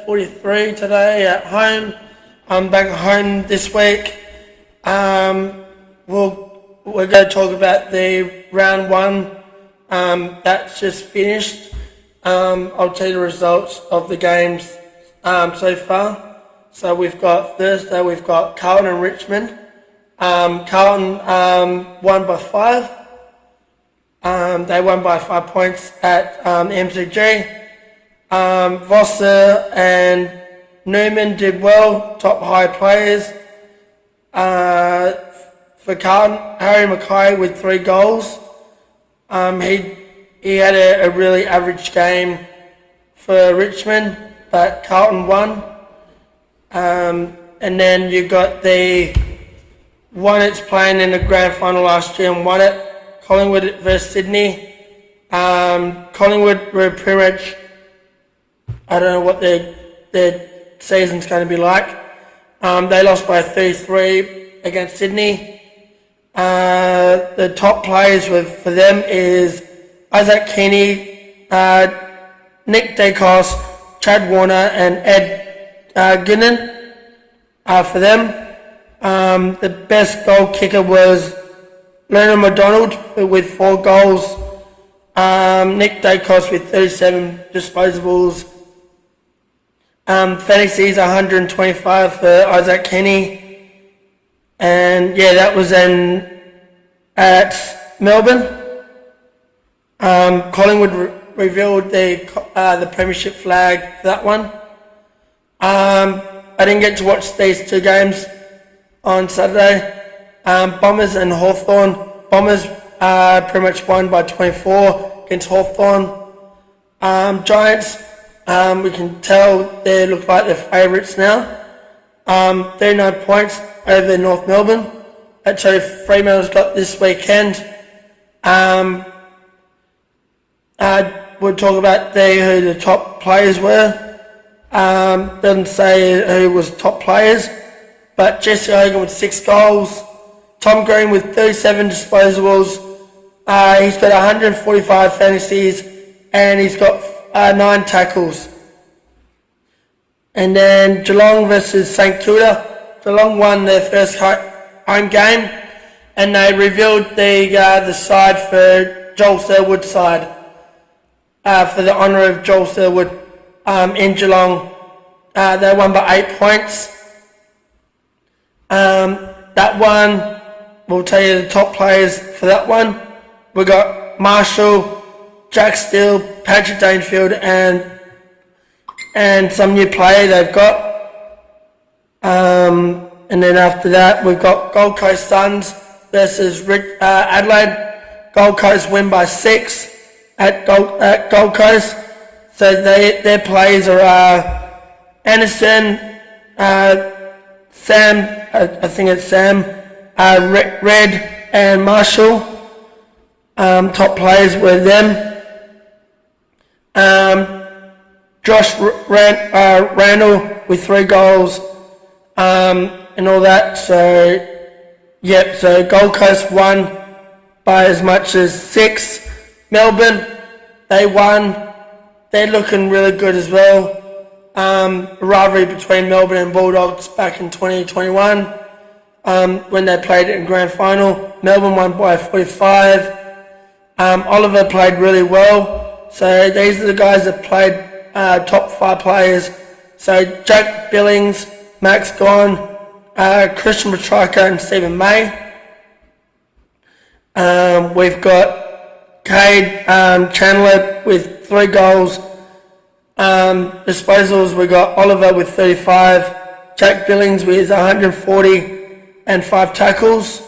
43 today at home. I'm back home this week. We're going to talk about the round one that's just finished. I'll tell you the results of the games so far. So we've got Thursday, we've got Carlton and Richmond. Carlton won by 5. They won by 5 points at MCG. Vosser and Newman did well, top high players. For Carlton, Harry Mackay with 3 goals. He had a really average game for Richmond, but Carlton won. And then you got the one that's playing in the grand final last year and won it, Collingwood versus Sydney. Collingwood were pretty much, I don't know what their season's going to be like. They lost by 33 against Sydney. The top players for them is Isaac Keaney, Nick Dacos, Chad Warner and Ed Ginnan for them. The best goal kicker was Leonard McDonald with 4 goals. Nick Dacos with 37 disposables. Fantasy's 125 for Isaac Keaney. And yeah, that was at Melbourne. Collingwood revealed the premiership flag for that one. I didn't get to watch these 2 games on Saturday. Bombers and Hawthorn. Bombers pretty much won by 24 against Hawthorn. Giants, we can tell they look like they're favourites now. 39 points over North Melbourne. That's who Fremantle's got this weekend. We'll talk about who the top players were. Doesn't say who was top players, but Jesse Hogan with 6 goals. Tom Green with 37 disposables. He's got 145 fantasies and he's got 9 tackles. And then Geelong versus St Kilda. Geelong won their first home game and they revealed the side for Joel Selwood's side. For the honour of Joel Selwood in Geelong. They won by 8 points. That one, we'll tell you the top players for that one. We got Marshall, Jack Steele, Patrick Dangerfield and some new player they've got. And then after that we've got Gold Coast Suns versus Adelaide. Gold Coast win by 6 at Gold Coast. So their players are Anderson, Sam, I think it's Sam, Red and Marshall. Top players were them. Josh Randall with 3 goals and all that. So, yep, so Gold Coast won by as much as 6. Melbourne, they won. They're looking really good as well. A rivalry between Melbourne and Bulldogs back in 2021 when they played it in grand final. Melbourne won by 45. Oliver played really well. So these are the guys that played top 5 players. So Jack Billings, Max Gawn, Christian Petrarca and Stephen May. We've got Cade Chandler with 3 goals. Disposals, we got Oliver with 35, Jack Billings with 140 and 5 tackles.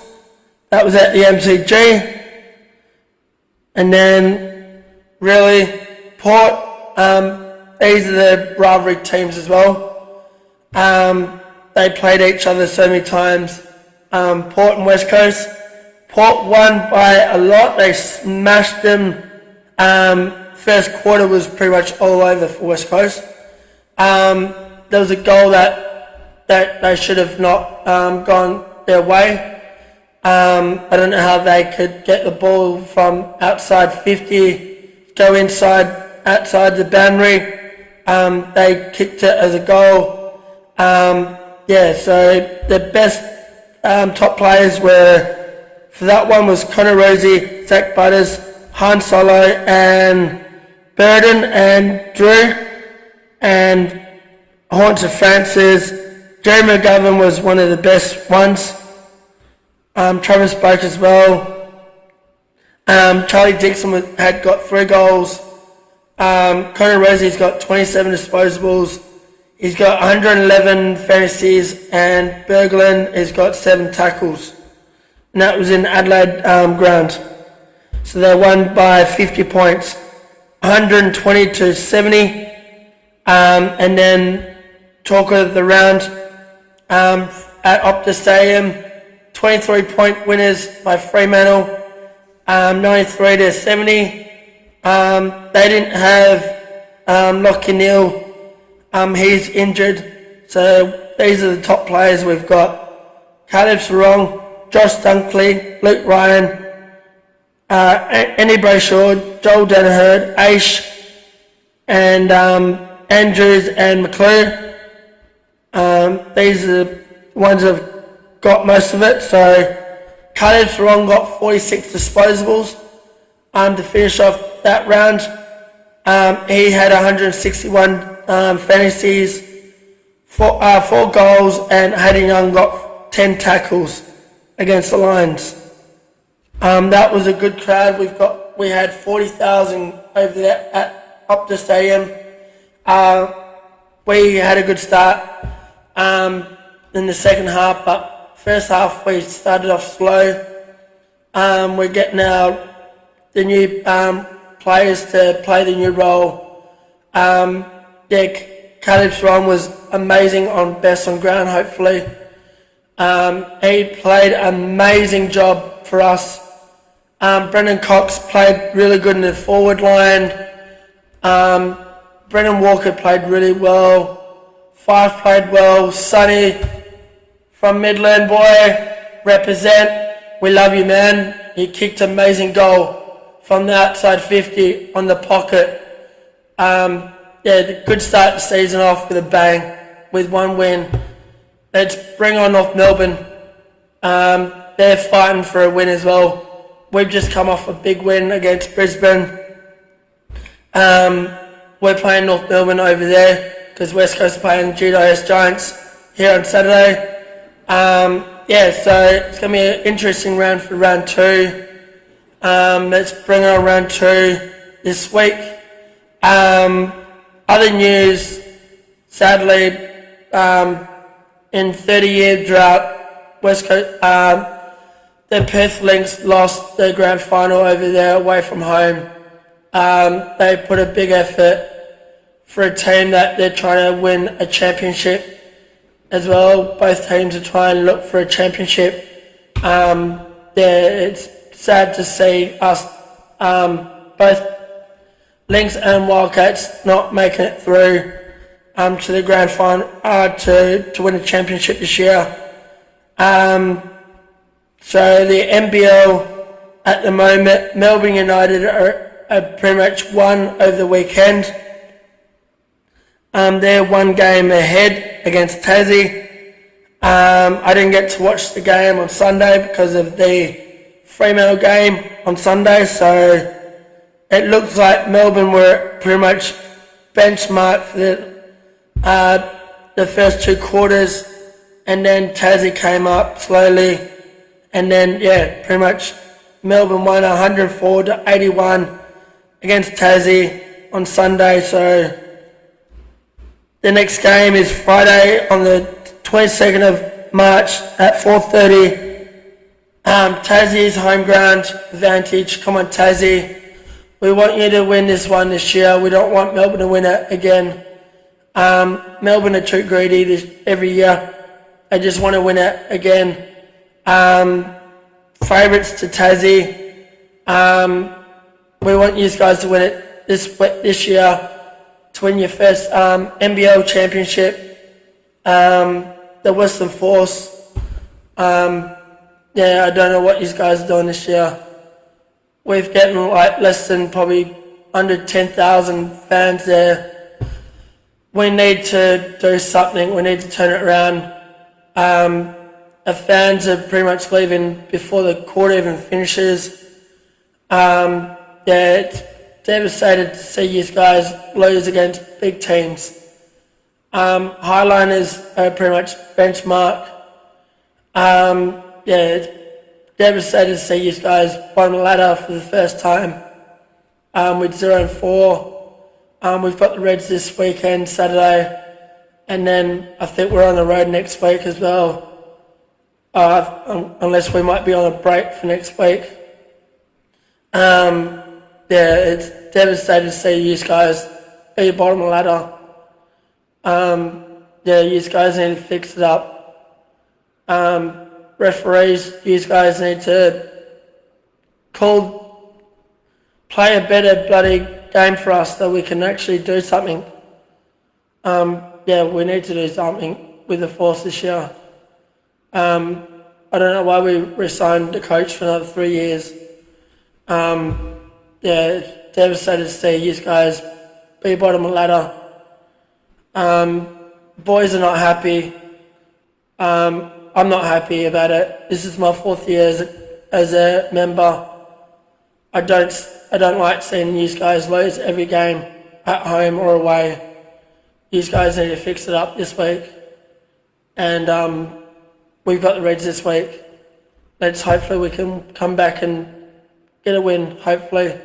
That was at the MCG. And then really Port, these are the rivalry teams as well. They played each other so many times. Port and West Coast. Port won by a lot. They smashed them. First quarter was pretty much all over for West Coast. There was a goal that they should have not gone their way. I don't know how they could get the ball from outside 50, go outside the boundary. They kicked it as a goal. So the best top players for that one was Connor Rosie, Zach Butters, Han Solo, and Burden and Drew, and Haunter Francis. Jerry McGovern was one of the best ones. Travis Boak as well. Charlie Dixon had got 3 goals. Connor Rosie's got 27 disposables. He's got 111 fantasies, and Berglund has got 7 tackles. And that was in Adelaide ground. So they won by 50 points, 120 to 70. And then talk of the round at Optus Stadium, 23-point winners by Fremantle, 93 to 70. They didn't have Lockie Neal. He's injured. So these are the top players we've got. Caleb Sarong, Josh Dunkley, Luke Ryan, Andy Brayshaw, Joel Danaher, Aish, and Andrews and McClure. These are the ones that have got most of it. So Caleb Sarong got 46 disposables to finish off that round. He had 161 fantasies, 4 goals, and Hayden Young got 10 tackles against the Lions. That was a good crowd. We had 40,000 over there at Optus Stadium. We had a good start in the second half, but first half we started off slow. We're getting the new players to play the new role. Caleb Strong was amazing on best on ground, hopefully. He played an amazing job for us. Brendan Cox played really good in the forward line. Brendan Walker played really well. Fife played well. Sonny from Midland, boy, represent. We love you, man. He kicked an amazing goal from the outside 50 on the pocket. Good start the season off with a bang, with 1 win. Let's bring on North Melbourne. They're fighting for a win as well. We've just come off a big win against Brisbane. We're playing North Melbourne over there because West Coast are playing GWS Giants here on Saturday. So it's going to be an interesting round for round 2. Let's bring on round 2 this week. Other news, sadly, in 30-year drought, West Coast, the Perth Lynx lost the grand final over there away from home. They put a big effort for a team that they're trying to win a championship as well. Both teams are trying to look for a championship. It's sad to see us, both Lynx and Wildcats, not making it through to the grand final to win a championship this year. So the NBL at the moment, Melbourne United are pretty much won over the weekend. They're 1 game ahead against Tassie. I didn't get to watch the game on Sunday because of the Fremantle game on Sunday, so it looks like Melbourne were pretty much benchmarked for the first 2 quarters, and then Tassie came up slowly, and then pretty much Melbourne won 104 to 81 against Tassie on Sunday. So the next game is Friday on the 22nd of March at 4:30. Tassie's home ground advantage. Come on, Tassie. We want you to win this one this year. We don't want Melbourne to win it again. Melbourne are too greedy every year. They just want to win it again. Favourites to Tassie. We want you guys to win it this year, to win your first NBL championship. The Western Force. I don't know what you guys are doing this year. We've getting like less than probably under 10,000 fans there. we need to do something. We need to turn it around. Our fans are pretty much leaving before the quarter even finishes. It's devastated to see you guys lose against big teams. Highliners are pretty much benchmark. It's devastated to see you guys bottom the ladder for the first time with 0-4. We've got the Reds this weekend, Saturday, and then I think we're on the road next week as well. Unless we might be on a break for next week. It's devastating to see you guys be bottom of the ladder. You guys need to fix it up. Referees, you guys need to play a better bloody game for us so we can actually do something. We need to do something with the Force this year. I don't know why we re-signed the coach for another 3 years. It's devastated to see you guys be bottom of the ladder. Boys are not happy. I'm not happy about it. This is my 4th year as a member. I don't like seeing you guys lose every game at home or away. You guys need to fix it up this week. And we've got the Reds this week. Hopefully we can come back and get a win, hopefully.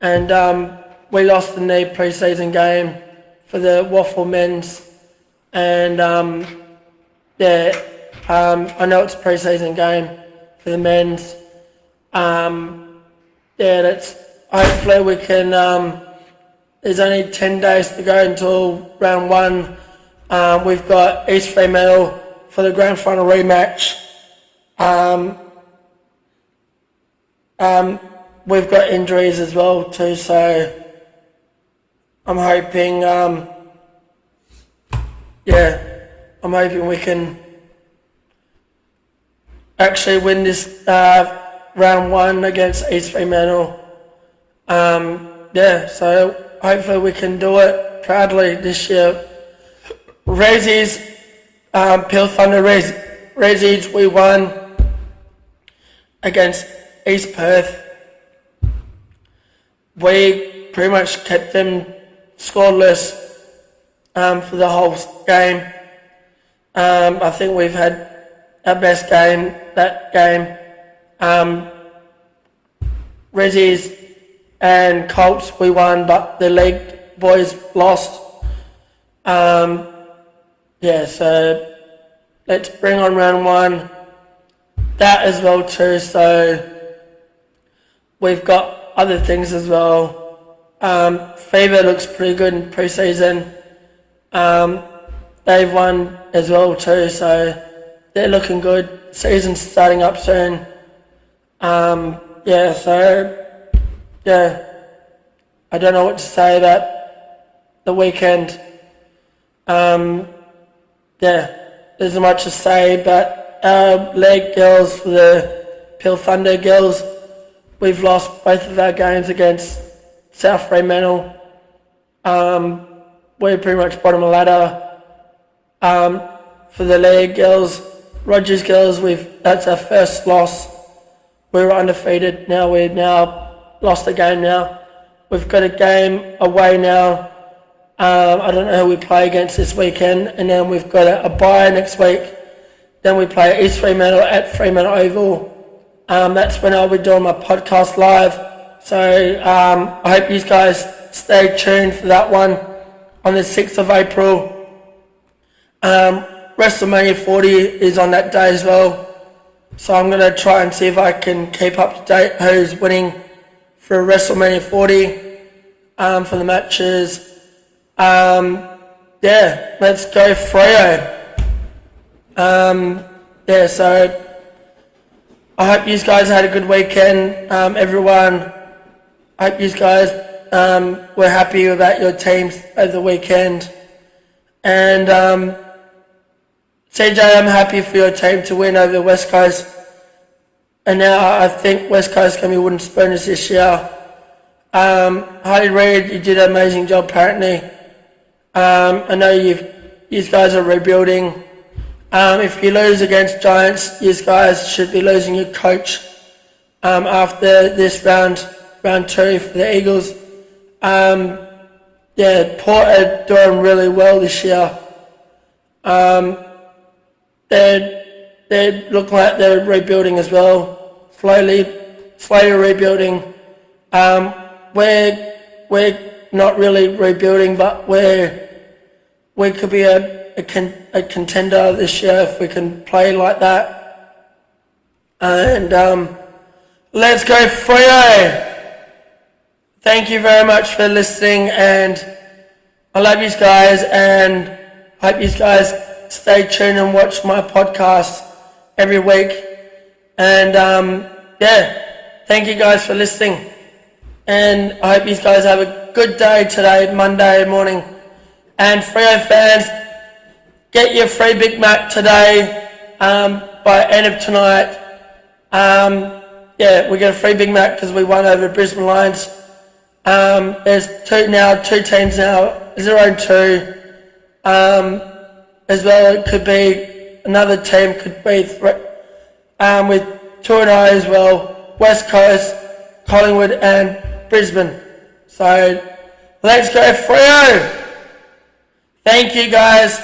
And we lost in the pre-season game for the Waffle men's. And I know it's a pre-season game for the men's. Hopefully we can, there's only 10 days to go until round 1. We've got East Fremantle for the grand final rematch. We've got injuries as well too, so I'm hoping, I'm hoping we can actually win this round 1 against East Fremantle. So hopefully we can do it proudly this year. Rezzies, Peel Thunder Rezzies, we won against East Perth. We pretty much kept them scoreless for the whole game. I think we've had our best game that game. Rezzies and Colts we won, but the league boys lost. So let's bring on round 1. That as well too, so we've got other things as well. Fever looks pretty good in pre-season. They've won as well too, so they're looking good. Season's starting up soon. I don't know what to say about the weekend. There's not much to say, but our leg girls, for the Peel Thunder girls, we've lost both of our games against South Fremantle. We're pretty much bottom of the ladder. For the leg girls, Rogers girls, that's our first loss. We were undefeated. Now we've lost a game now. We've got a game away now. I don't know who we play against this weekend, and then we've got a bye next week. Then we play East Fremantle at Fremantle Oval. That's when I'll be doing my podcast live. So I hope you guys stay tuned for that one on the 6th of April. WrestleMania 40 is on that day as well. So I'm going to try and see if I can keep up to date who's winning for WrestleMania 40 for the matches. Let's go Freo. So I hope you guys had a good weekend, everyone. I hope you guys were happy about your teams over the weekend. And CJ, I'm happy for your team to win over the West Coast. And now I think West Coast can be wooden spooners this year. Harley Reid, you did an amazing job apparently. I know you guys are rebuilding. If you lose against Giants, you guys should be losing your coach after this round 2 for the Eagles. Port are doing really well this year. They look like they're rebuilding as well, slowly rebuilding. We're not really rebuilding, but we could be a contender this year if we can play like that. And let's go Freo! Thank you very much for listening, and I love you guys, and hope you guys stay tuned and watch my podcast every week. And thank you guys for listening, and I hope you guys have a good day today, Monday morning. And Freo fans, get your free Big Mac today by end of tonight. We get a free Big Mac because we won over Brisbane Lions. There's two teams now, 0-2. As well, it could be another team could be with 2-0 as well. West Coast, Collingwood, and Brisbane. So let's go Freo! Thank you guys.